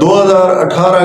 2018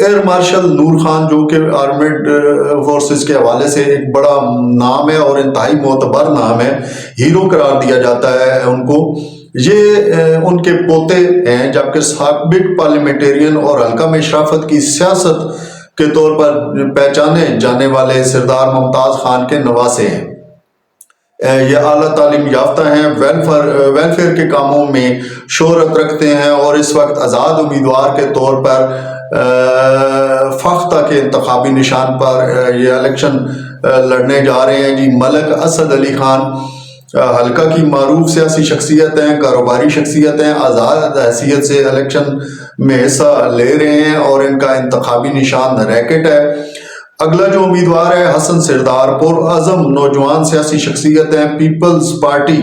air marshal نور خان جو کہ آرمیڈ forces کے حوالے سے ایک بڑا نام ہے اور انتہائی معتبر نام ہے، ہیرو قرار دیا جاتا ہے ان کو، یہ ان کے پوتے ہیں، جبکہ سابق پارلیمنٹرین اور حلقہ میں شرافت کی سیاست کے طور پر پہچانے جانے والے سردار ممتاز خان کے نواسے ہیں۔ یہ اعلیٰ تعلیم یافتہ ہیں، ویلفیئر کے کاموں میں شہرت رکھتے ہیں اور اس وقت آزاد امیدوار کے طور پر فختہ کے انتخابی نشان پر یہ الیکشن لڑنے جا رہے ہیں جی۔ ملک اسد علی خان حلقہ کی معروف سیاسی شخصیت ہیں، کاروباری شخصیت ہیں، آزاد حیثیت سے الیکشن میں حصہ لے رہے ہیں اور ان کا انتخابی نشان ریکٹ ہے۔ اگلا جو امیدوار ہے حسن سردار، پرعزم نوجوان سیاسی شخصیت ہیں، پیپلز پارٹی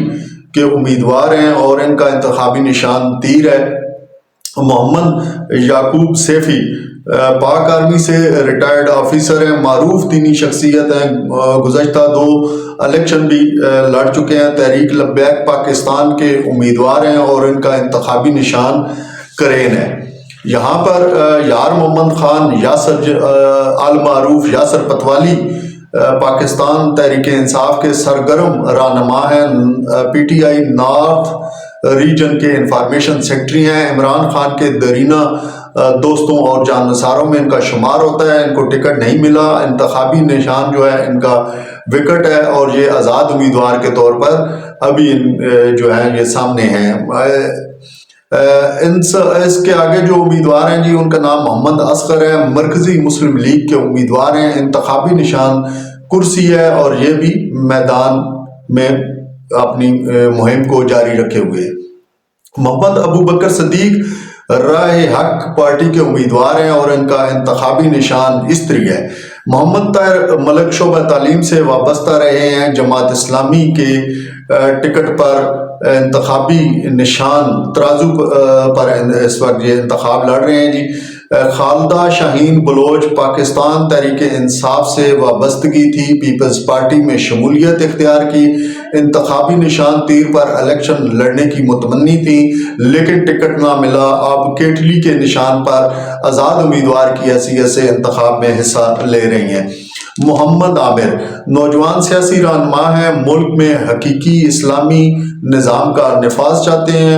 کے امیدوار ہیں اور ان کا انتخابی نشان تیر ہے۔ محمد یعقوب سیفی پاک آرمی سے ریٹائرڈ آفیسر ہیں، معروف دینی شخصیت ہیں، گزشتہ 2 الیکشن بھی لڑ چکے ہیں، تحریک لبیک پاکستان کے امیدوار ہیں اور ان کا انتخابی نشان کرین ہے۔ یہاں پر یار محمد خان یاسر المعروف یاسر پتوالی پاکستان تحریک انصاف کے سرگرم رہنما ہیں، P T I north region کے انفارمیشن سیکرٹری ہیں، عمران خان کے درینہ دوستوں اور جانصاروں میں ان کا شمار ہوتا ہے۔ ان کو ٹکٹ نہیں ملا، انتخابی نشان جو ہے ان کا وکٹ ہے اور یہ آزاد امیدوار کے طور پر ابھی جو ہے یہ سامنے ہیں۔ اس کے آگے جو امیدوار ہیں جی ان کا نام محمد اصغر ہے، مرکزی مسلم لیگ کے امیدوار ہیں، انتخابی نشان کرسی ہے اور یہ بھی میدان میں اپنی مہم کو جاری رکھے ہوئے ہیں۔ محمد ابو بکر صدیق راہ حق پارٹی کے امیدوار ہیں اور ان کا انتخابی نشان استری ہے۔ محمد طاہر ملک شعبہ تعلیم سے وابستہ رہے ہیں، جماعت اسلامی کے ٹکٹ پر انتخابی نشان ترازو پر اس وقت یہ انتخاب لڑ رہے ہیں جی۔ خالدہ شاہین بلوچ پاکستان تحریک انصاف سے وابستگی تھی، پیپلز پارٹی میں شمولیت اختیار کی، انتخابی نشان تیر پر الیکشن لڑنے کی متمنی تھی لیکن ٹکٹ نہ ملا، اب کیٹلی کے نشان پر آزاد امیدوار کی حیثیت سے انتخاب میں حصہ لے رہی ہیں۔ محمد عامر نوجوان سیاسی رہنما ہیں، ملک میں حقیقی اسلامی نظام کا نفاذ چاہتے ہیں،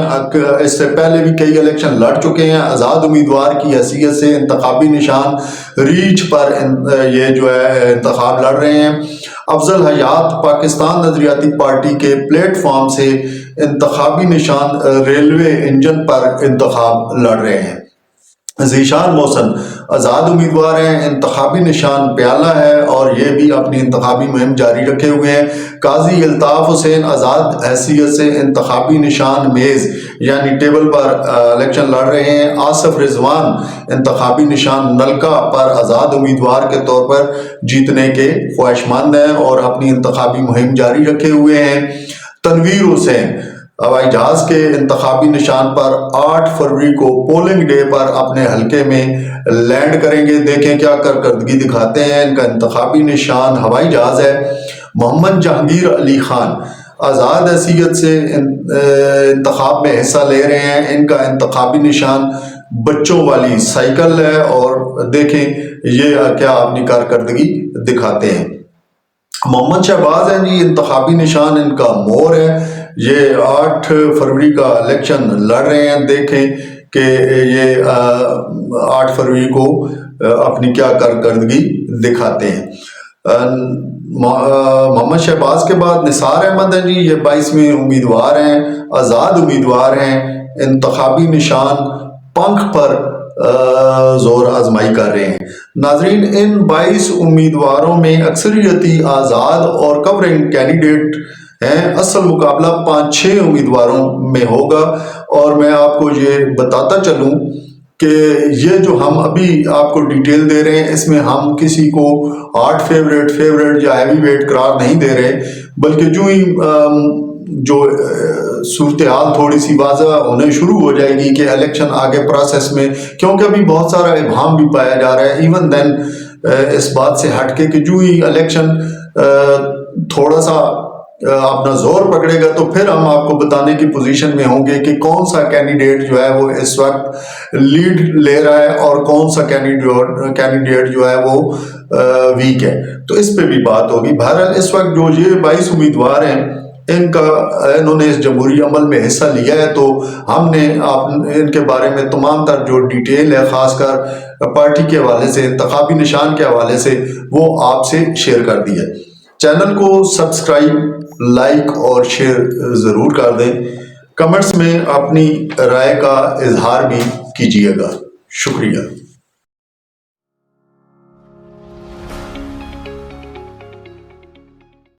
اس سے پہلے بھی کئی الیکشن لڑ چکے ہیں، آزاد امیدوار کی حیثیت سے انتخابی نشان ریچھ پر یہ جو ہے انتخاب لڑ رہے ہیں۔ افضل حیات پاکستان نظریاتی پارٹی کے پلیٹ فارم سے انتخابی نشان ریلوے انجن پر انتخاب لڑ رہے ہیں۔ ذیشان محسن آزاد امیدوار ہیں، انتخابی نشان پیالہ ہے اور یہ بھی اپنی انتخابی مہم جاری رکھے ہوئے ہیں۔ قاضی الطاف حسین آزاد حیثیت سے انتخابی نشان میز یعنی ٹیبل پر الیکشن لڑ رہے ہیں۔ آصف رضوان انتخابی نشان نلکا پر آزاد امیدوار کے طور پر جیتنے کے خواہشمند ہیں اور اپنی انتخابی مہم جاری رکھے ہوئے ہیں۔ تنویر حسین ہوائی جہاز کے انتخابی نشان پر 8 فروری کو پولنگ ڈے پر اپنے حلقے میں لینڈ کریں گے، دیکھیں کیا کارکردگی دکھاتے ہیں۔ ان کا انتخابی نشان ہوائی جہاز ہے۔ محمد جہانگیر علی خان آزاد حیثیت سے انتخاب میں حصہ لے رہے ہیں، ان کا انتخابی نشان بچوں والی سائیکل ہے اور دیکھیں یہ کیا اپنی کارکردگی دکھاتے ہیں۔ محمد شہباز ہیں جی، انتخابی نشان ان کا مور ہے، یہ 8 فروری کا الیکشن لڑ رہے ہیں، دیکھیں کہ یہ 8 فروری کو اپنی کیا کارکردگی دکھاتے ہیں۔ محمد شہباز کے بعد نثار احمد ہیں جی، یہ 22ویں امیدوار ہیں، آزاد امیدوار ہیں، انتخابی نشان پنکھ پر زور آزمائی کر رہے ہیں۔ ناظرین، ان 22 امیدواروں میں اکثریتی آزاد اور کورنگ کینڈیڈیٹ ہیں، اصل مقابلہ 5-6 امیدواروں میں ہوگا اور میں آپ کو یہ بتاتا چلوں کہ یہ جو ہم ابھی آپ کو ڈیٹیل دے رہے ہیں اس میں ہم کسی کو ہارڈ فیوریٹ یا ہیوی ویٹ قرار نہیں دے رہے، بلکہ جو ہی جو صورتحال تھوڑی سی واضح ہونے شروع ہو جائے گی کہ الیکشن آگے پروسیس میں، کیونکہ ابھی بہت سارا ابہام بھی پایا جا رہا ہے ایون دین اس بات سے ہٹ کے کہ جو ہی الیکشن تھوڑا سا اپنا زور پکڑے گا تو پھر ہم آپ کو بتانے کی پوزیشن میں ہوں گے کہ کون سا کینڈیڈیٹ جو ہے وہ اس وقت لیڈ لے رہا ہے اور کون سا کینڈیڈیٹ جو ہے وہ ویک ہے، تو اس پہ بھی بات ہوگی۔ بہرحال اس وقت جو یہ 22 امیدوار ہیں انہوں نے اس جمہوری عمل میں حصہ لیا ہے، تو ہم نے ان کے بارے میں تمام تر جو ڈیٹیل ہے، خاص کر پارٹی کے حوالے سے، انتخابی نشان کے حوالے سے، وہ آپ سے شیئر کر دی ہے۔ چینل کو سبسکرائب، لائک اور شیئر ضرور کر دیں۔ کمنٹس میں اپنی رائے کا اظہار بھی کیجیے گا۔ شکریہ۔